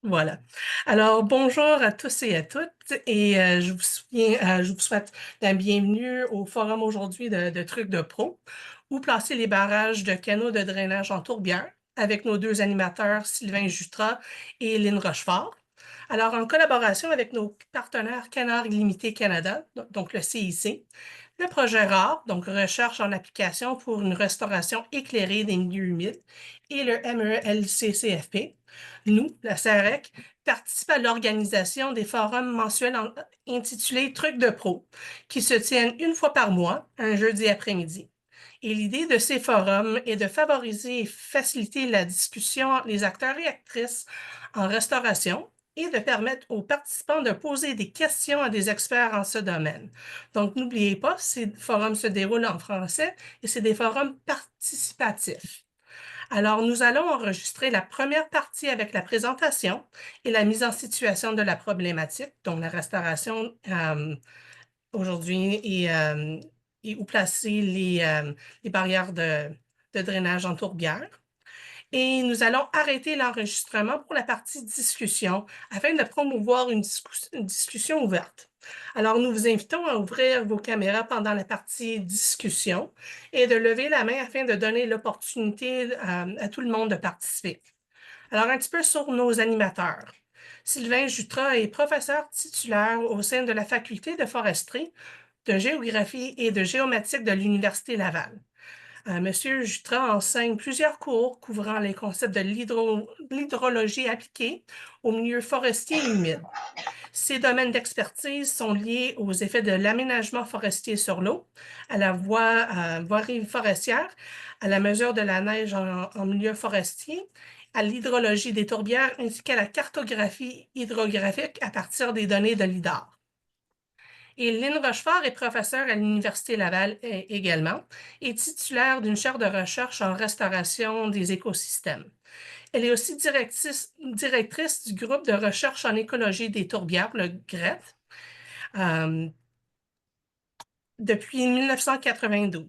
Voilà. Alors, bonjour à tous et à toutes, et je vous souhaite la bienvenue au forum aujourd'hui de Trucs de Pro, où placer les barrages de canaux de drainage en tourbière, avec nos deux animateurs Sylvain Jutras et Lynn Rochefort. Alors, en collaboration avec nos partenaires Canard Illimité Canada, donc le CIC, le projet RAR, donc Recherche en application pour une restauration éclairée des milieux humides, et le MELCCFP, nous, la SAREC, participent à l'organisation des forums mensuels intitulés Trucs de pro, qui se tiennent une fois par mois, un jeudi après-midi. Et l'idée de ces forums est de favoriser et faciliter la discussion entre les acteurs et actrices en restauration et de permettre aux participants de poser des questions à des experts en ce domaine. Donc, n'oubliez pas, ces forums se déroulent en français et c'est des forums participatifs. Alors, nous allons enregistrer la première partie avec la présentation et la mise en situation de la problématique, dont la restauration aujourd'hui et où placer les barrières de drainage en tourbière. Et nous allons arrêter l'enregistrement pour la partie discussion afin de promouvoir une discussion ouverte. Alors, nous vous invitons à ouvrir vos caméras pendant la partie discussion et de lever la main afin de donner l'opportunité à tout le monde de participer. Alors, un petit peu sur nos animateurs. Sylvain Jutras est professeur titulaire au sein de la faculté de foresterie, de géographie et de géomatique de l'Université Laval. Monsieur Jutras enseigne plusieurs cours couvrant les concepts de l'hydrologie appliquée aux milieux forestiers et humides. Ces domaines d'expertise sont liés aux effets de l'aménagement forestier sur l'eau, à la voirie forestière, à la mesure de la neige en milieu forestier, à l'hydrologie des tourbières ainsi qu'à la cartographie hydrographique à partir des données de l'IDAR. Et Lynn Rochefort est professeure à l'Université Laval également et titulaire d'une chaire de recherche en restauration des écosystèmes. Elle est aussi directrice du groupe de recherche en écologie des tourbières, le GRET, euh, depuis 1992.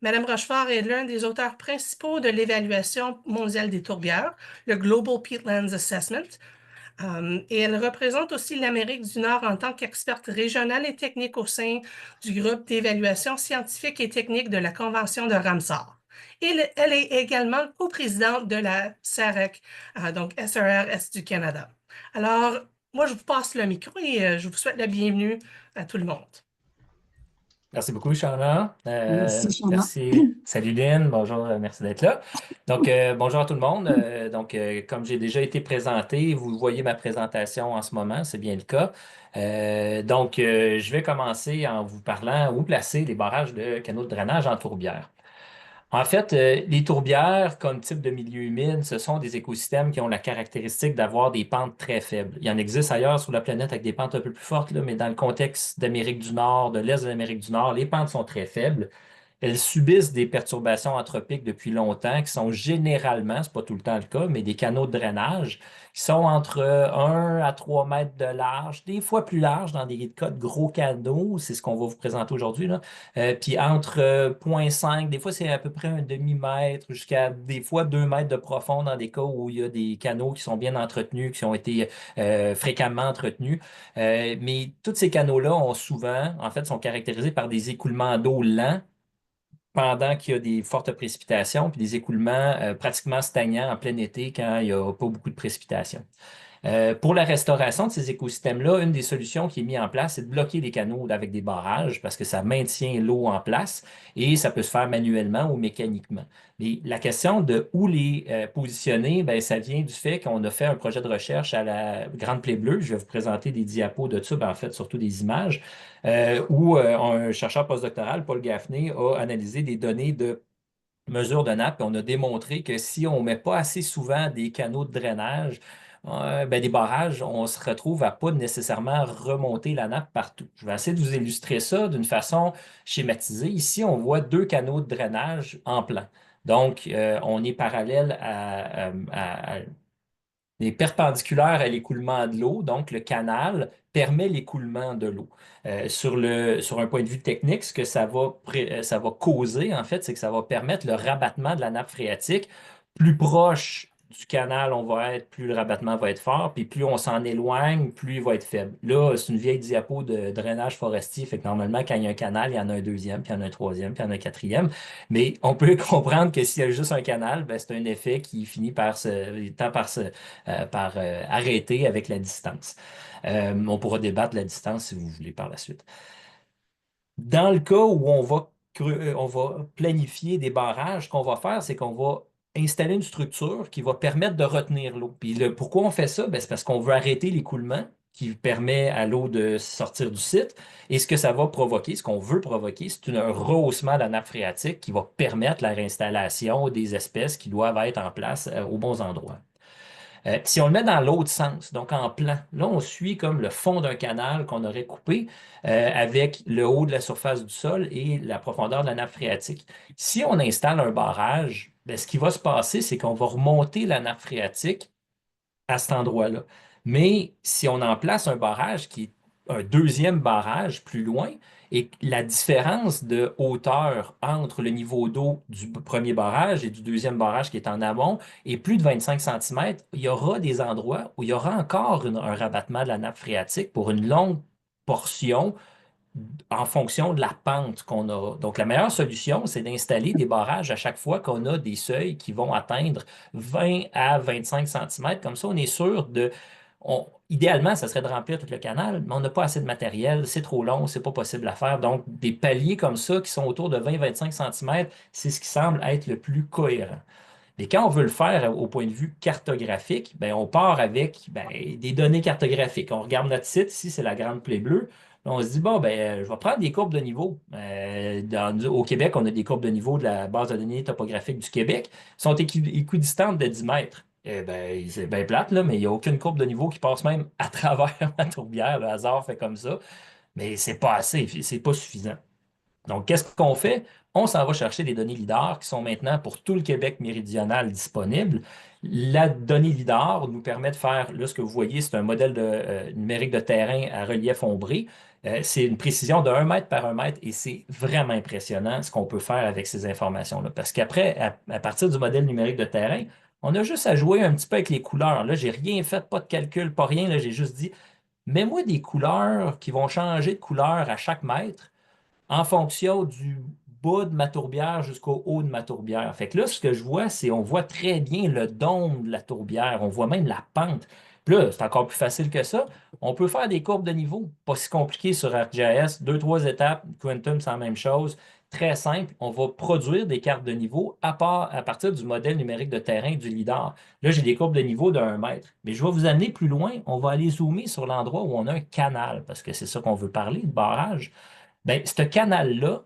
Madame Rochefort est l'un des auteurs principaux de l'évaluation mondiale des tourbières, le Global Peatlands Assessment, et elle représente aussi l'Amérique du Nord en tant qu'experte régionale et technique au sein du groupe d'évaluation scientifique et technique de la Convention de Ramsar. Et elle est également coprésidente de la SAREC, donc SRRS du Canada. Alors, moi, je vous passe le micro et je vous souhaite la bienvenue à tout le monde. Merci beaucoup, Charles. Merci, Shana. Merci. Salut Lynn, bonjour, merci d'être là. Donc, bonjour à tout le monde. Comme j'ai déjà été présenté, vous voyez ma présentation en ce moment, c'est bien le cas. Je vais commencer en vous parlant où placer les barrages de canaux de drainage en tourbière. En fait, les tourbières, comme type de milieu humide, ce sont des écosystèmes qui ont la caractéristique d'avoir des pentes très faibles. Il y en existe ailleurs sur la planète avec des pentes un peu plus fortes, là, mais dans le contexte d'Amérique du Nord, de l'Est de l'Amérique du Nord, les pentes sont très faibles. Elles subissent des perturbations anthropiques depuis longtemps, qui sont généralement, c'est pas tout le temps le cas, mais des canaux de drainage qui sont entre 1 à 3 mètres de large, des fois plus large dans des cas de gros canaux, c'est ce qu'on va vous présenter aujourd'hui, là. Puis entre 0,5, des fois c'est à peu près un demi-mètre, jusqu'à des fois 2 mètres de profond dans des cas où il y a des canaux qui sont bien entretenus, qui ont été fréquemment entretenus. Mais tous ces canaux-là ont souvent, en fait, sont caractérisés par des écoulements d'eau lents pendant qu'il y a des fortes précipitations, puis des écoulements pratiquement stagnants en plein été quand il n'y a pas beaucoup de précipitations. Pour la restauration de ces écosystèmes-là, une des solutions qui est mise en place, c'est de bloquer les canaux avec des barrages parce que ça maintient l'eau en place et ça peut se faire manuellement ou mécaniquement. Mais la question de où les positionner, ben, ça vient du fait qu'on a fait un projet de recherche à la Grande Plaie Bleue. Je vais vous présenter des diapos de ça, ben, en fait, surtout des images, où un chercheur postdoctoral, Paul Gaffney, a analysé des données de mesure de nappe, et on a démontré que si on ne met pas assez souvent des canaux de drainage, ben, des barrages, on se retrouve à pas nécessairement remonter la nappe partout. Je vais essayer de vous illustrer ça d'une façon schématisée. Ici, on voit deux canaux de drainage en plan. Donc, on est parallèle est perpendiculaire à l'écoulement de l'eau, donc le canal permet l'écoulement de l'eau. Sur un point de vue technique, ce que ça va causer, en fait, c'est que ça va permettre le rabattement de la nappe phréatique plus proche du canal on va être, plus le rabattement va être fort, puis plus on s'en éloigne, plus il va être faible. Là, c'est une vieille diapo de drainage forestier, fait que normalement, quand il y a un canal, il y en a un deuxième, puis il y en a un troisième, puis il y en a un quatrième. Mais on peut comprendre que s'il y a juste un canal, ben, c'est un effet qui finit par arrêter avec la distance. On pourra débattre la distance si vous voulez par la suite. Dans le cas où on va planifier des barrages, ce qu'on va faire, c'est qu'on va installer une structure qui va permettre de retenir l'eau. Puis pourquoi on fait ça? Ben, c'est parce qu'on veut arrêter l'écoulement qui permet à l'eau de sortir du site. Et ce que ça va provoquer, ce qu'on veut provoquer, c'est un rehaussement de la nappe phréatique qui va permettre la réinstallation des espèces qui doivent être en place aux bons endroits. Si on le met dans l'autre sens, donc en plan, là, on suit comme le fond d'un canal qu'on aurait coupé avec le haut de la surface du sol et la profondeur de la nappe phréatique. Si on installe un barrage, ben, ce qui va se passer, c'est qu'on va remonter la nappe phréatique à cet endroit-là. Mais si on en place un barrage qui est un deuxième barrage plus loin, et la différence de hauteur entre le niveau d'eau du premier barrage et du deuxième barrage qui est en amont est plus de 25 centimètres, il y aura des endroits où il y aura encore un rabattement de la nappe phréatique pour une longue portion en fonction de la pente qu'on aura. Donc, la meilleure solution, c'est d'installer des barrages à chaque fois qu'on a des seuils qui vont atteindre 20 à 25 centimètres. Comme ça, on est sûr de... idéalement, ça serait de remplir tout le canal, mais on n'a pas assez de matériel, c'est trop long, c'est pas possible à faire. Donc, des paliers comme ça qui sont autour de 20-25 centimètres, c'est ce qui semble être le plus cohérent. Mais quand on veut le faire au point de vue cartographique, ben, on part avec ben, des données cartographiques. On regarde notre site, ici c'est la grande plaie bleue. Là, on se dit, bon, ben, je vais prendre des courbes de niveau. Au Québec, on a des courbes de niveau de la base de données topographique du Québec. Elles sont équidistantes de 10 mètres. Eh ben, c'est bien plate, là, mais il n'y a aucune courbe de niveau qui passe même à travers ma tourbière. Le hasard fait comme ça. Mais c'est pas assez, c'est pas suffisant. Donc, qu'est-ce qu'on fait? On s'en va chercher des données LIDAR qui sont maintenant pour tout le Québec méridional disponibles. La donnée LIDAR nous permet de faire, là, ce que vous voyez, c'est un modèle numérique de terrain à relief ombré. C'est une précision de 1 mètre par 1 mètre et c'est vraiment impressionnant ce qu'on peut faire avec ces informations-là. Parce qu'après, à partir du modèle numérique de terrain, on a juste à jouer un petit peu avec les couleurs. Là, j'ai rien fait, pas de calcul, pas rien. Là, j'ai juste dit, mets-moi des couleurs qui vont changer de couleur à chaque mètre en fonction du bas de ma tourbière jusqu'au haut de ma tourbière. Fait que là, ce que je vois, c'est on voit très bien le dôme de la tourbière. On voit même la pente. Puis là, c'est encore plus facile que ça. On peut faire des courbes de niveau. Pas si compliqué sur ArcGIS. Deux, trois étapes. Quantum, c'est la même chose. Très simple. On va produire des cartes de niveau à partir du modèle numérique de terrain du LIDAR. Là, j'ai des courbes de niveau de 1 mètre. Mais je vais vous amener plus loin. On va aller zoomer sur l'endroit où on a un canal, parce que c'est ça qu'on veut parler, le barrage. Bien, ce canal-là,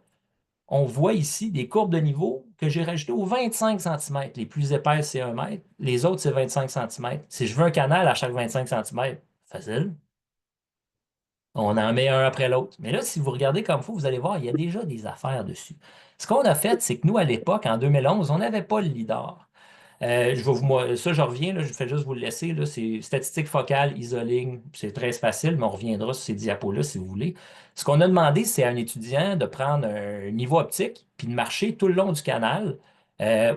on voit ici des courbes de niveau que j'ai rajoutées aux 25 centimètres. Les plus épaisses, c'est 1 mètre. Les autres, c'est 25 centimètres. Si je veux un canal à chaque 25 centimètres, facile. On en met un après l'autre. Mais là, si vous regardez comme il faut, vous allez voir, il y a déjà des affaires dessus. Ce qu'on a fait, c'est que nous, à l'époque, en 2011, on n'avait pas le LIDAR. Ça, je reviens, là, je fais juste vous le laisser. Là, c'est statistique focale, isoling. C'est très facile, mais on reviendra sur ces diapos-là si vous voulez. Ce qu'on a demandé, c'est à un étudiant de prendre un niveau optique puis de marcher tout le long du canal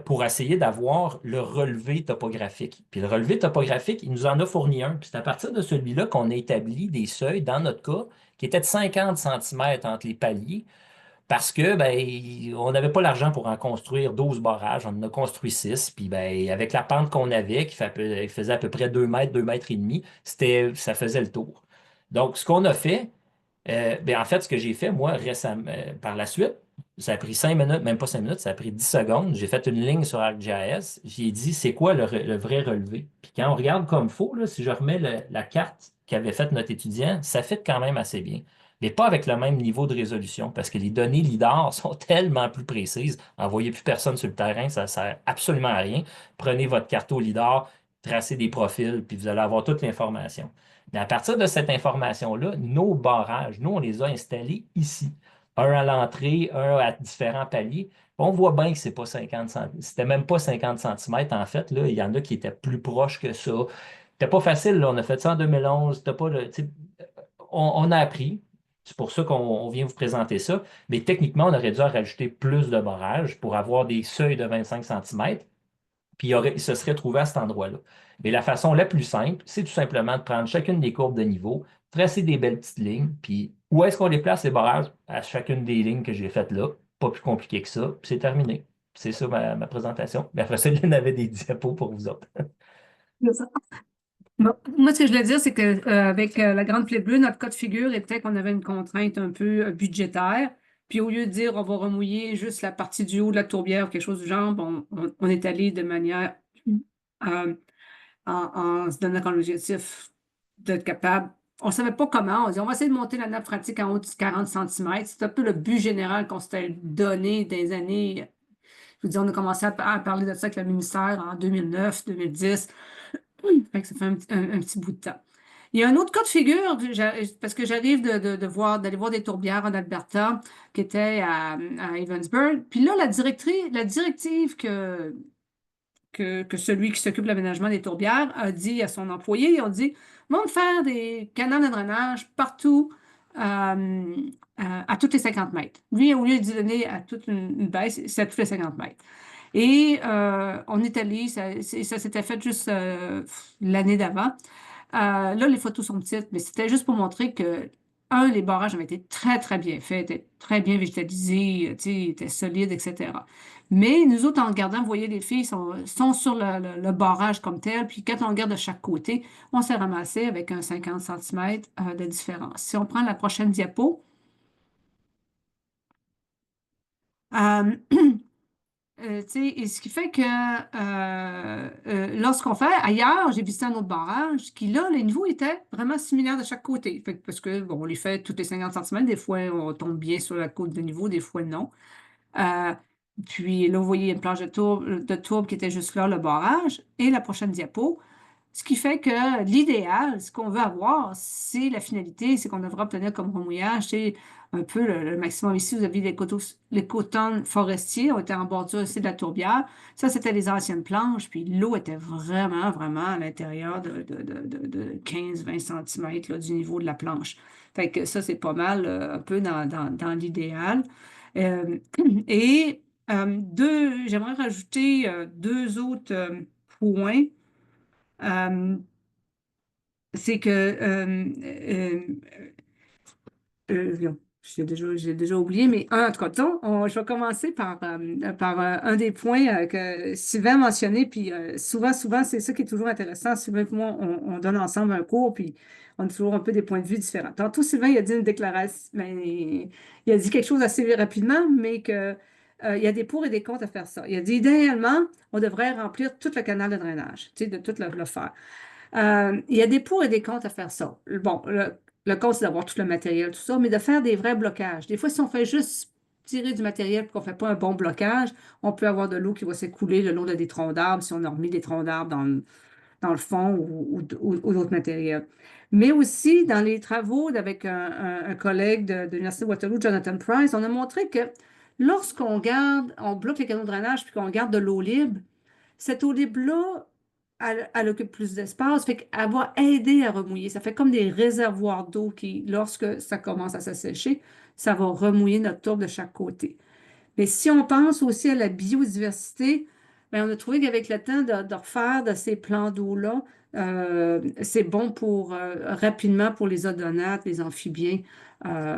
pour essayer d'avoir le relevé topographique. Puis le relevé topographique, il nous en a fourni un. Puis c'est à partir de celui-là qu'on a établi des seuils, dans notre cas, qui étaient de 50 centimètres entre les paliers parce que ben, on n'avait pas l'argent pour en construire 12 barrages. On en a construit 6. Puis ben, avec la pente qu'on avait, qui faisait à peu près 2 mètres, 2 mètres et demi, ça faisait le tour. Donc, ce qu'on a fait, ben, en fait, ce que j'ai fait, moi, récemment, par la suite, ça a pris 5 minutes, même pas 5 minutes, ça a pris 10 secondes. J'ai fait une ligne sur ArcGIS. J'ai dit, c'est quoi le vrai relevé? Puis quand on regarde comme il faut, là, si je remets la carte qu'avait faite notre étudiant, ça fait quand même assez bien. Mais pas avec le même niveau de résolution, parce que les données LIDAR sont tellement plus précises. Envoyez plus personne sur le terrain, ça ne sert absolument à rien. Prenez votre carte au LIDAR, tracez des profils, puis vous allez avoir toute l'information. Mais à partir de cette information-là, nos barrages, nous, on les a installés ici. Un à l'entrée, un à différents paliers. On voit bien que c'est pas 50 cm. C'était même pas 50 centimètres en fait. Là. Il y en a qui étaient plus proches que ça. C'était pas facile, là. On a fait ça en 2011. C'était pas le, tu sais, on a appris. C'est pour ça qu'on vient vous présenter ça. Mais techniquement, on aurait dû en rajouter plus de barrages pour avoir des seuils de 25 centimètres. puis il se serait trouvé à cet endroit-là. Mais la façon la plus simple, c'est tout simplement de prendre chacune des courbes de niveau, tracer des belles petites lignes, puis où est-ce qu'on déplace les barrages à chacune des lignes que j'ai faites là. Pas plus compliqué que ça, puis c'est terminé. C'est ça ma présentation. Mais après ça, il y en avait des diapos pour vous autres. C'est ça. Bon, moi, ce que je voulais dire, c'est que avec la Grande Plaie Bleue, notre cas de figure était qu'on avait une contrainte un peu budgétaire. Puis au lieu de dire on va remouiller juste la partie du haut de la tourbière ou quelque chose du genre, bon, on est allé de manière euh, en se donnant comme objectif d'être capable. On ne savait pas comment. On dit on va essayer de monter la nappe phréatique en haut de 40 centimètres. C'est un peu le but général qu'on s'était donné des années. Je veux dire, on a commencé à parler de ça avec le ministère en 2009, 2010. Fait que ça fait un petit bout de temps. Il y a un autre cas de figure, parce que j'arrive d'aller voir des tourbières en Alberta qui étaient à Evansburg. Puis là, la directive que celui qui s'occupe de l'aménagement des tourbières a dit à son employé, ils ont dit, vont faire des canaux de drainage partout à toutes les 50 mètres. Lui, au lieu de donner à toute une baisse, c'est à tous les 50 mètres. Et on est allé, ça s'était fait juste l'année d'avant. Là, les photos sont petites, mais c'était juste pour montrer que, les barrages avaient été très, très bien faits, étaient très bien végétalisés, tu sais, étaient solides, etc. Mais nous autres, en regardant, vous voyez, les filles sont sur le barrage comme tel, puis quand on regarde de chaque côté, on s'est ramassé avec un 50 centimètres de différence. Si on prend la prochaine diapo, euh, tu sais, et ce qui fait que lorsqu'on fait ailleurs, j'ai visité un autre barrage qui, là, les niveaux étaient vraiment similaires de chaque côté. Fait parce que, bon, on les fait toutes les 50 centimètres. Des fois, on tombe bien sur la côte de niveau, des fois, non. Euh, Puis là, vous voyez une planche de tourbe qui était juste là, le barrage. Et la prochaine diapo. Ce qui fait que l'idéal, ce qu'on veut avoir, c'est la finalité, c'est qu'on devra obtenir comme remouillage, c'est un peu le maximum. Ici, vous avez les cotonnes forestiers, on était en bordure ici de la tourbière. Ça, c'était les anciennes planches, puis l'eau était vraiment, vraiment à l'intérieur de 15-20 cm du niveau de la planche. Fait que ça, c'est pas mal, un peu dans l'idéal. Euh, et j'aimerais rajouter deux autres points. Euh, c'est que non, j'ai déjà oublié, mais en tout cas, disons, je vais commencer par un des points que Sylvain a mentionné, puis souvent, c'est ça qui est toujours intéressant. Sylvain et moi, on donne ensemble un cours, puis on a toujours un peu des points de vue différents. Tantôt, Sylvain, il a dit une déclaration, ben, il a dit quelque chose assez rapidement, mais que il y a des pour et des contre à faire ça. Il a dit, idéalement, on devrait remplir tout le canal de drainage, tu sais, de tout le faire. Il y a des pour et des contre à faire ça. Bon, le contre, c'est d'avoir tout le matériel, tout ça, mais de faire des vrais blocages. Des fois, si on fait juste tirer du matériel et qu'on ne fait pas un bon blocage, on peut avoir de l'eau qui va s'écouler le long de des troncs d'arbres si on a remis des troncs d'arbres dans le fond ou d'autres matériels. Mais aussi, dans les travaux avec un collègue de l'Université de Waterloo, Jonathan Price, on a montré que on bloque les canaux de drainage puis qu'on garde de l'eau libre, cette eau libre-là, elle occupe plus d'espace, fait qu'elle va aider à remouiller. Ça fait comme des réservoirs d'eau qui, lorsque ça commence à s'assécher, ça va remouiller notre tourbe de chaque côté. Mais si on pense aussi à la biodiversité, bien, on a trouvé qu'avec le temps de refaire de ces plans d'eau-là, c'est bon pour rapidement pour les odonates, les amphibiens.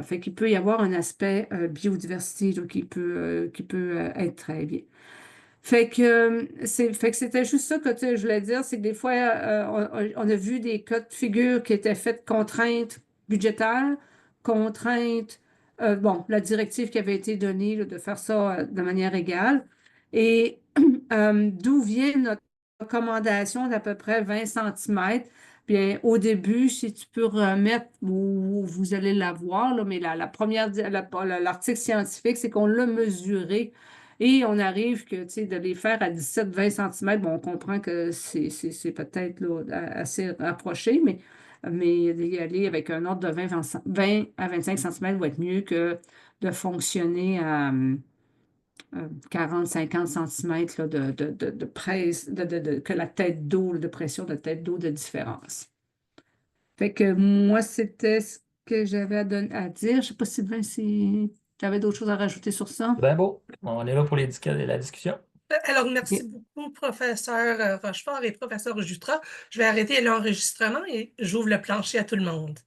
Fait qu'il peut y avoir un aspect biodiversité là, qui peut être très bien. Fait que c'était juste ça que je voulais dire, c'est que des fois, on a vu des cas de figure qui étaient faites contraintes budgétaires, contraintes, bon, la directive qui avait été donnée là, de faire ça de manière égale. Et d'où vient notre recommandation d'à peu près 20 centimètres. Bien, au début, si tu peux remettre, ou vous allez la voir, là, mais la première, l'article scientifique, c'est qu'on l'a mesuré et on arrive que, tu sais, de les faire à 17-20 centimètres, bon, on comprend que c'est peut-être là, assez rapproché, mais d'y aller avec un ordre de 20 à 25 centimètres va être mieux que de fonctionner à 40-50 centimètres là, de presse, que la tête d'eau, de pression de tête d'eau de différence. Fait que moi, c'était ce que j'avais à dire. Je ne sais pas, Sylvain, si tu avais d'autres choses à rajouter sur ça. Ben beau, on est là pour la discussion. Alors, merci beaucoup, professeur Rochefort et professeur Jutras. Je vais arrêter l'enregistrement et j'ouvre le plancher à tout le monde.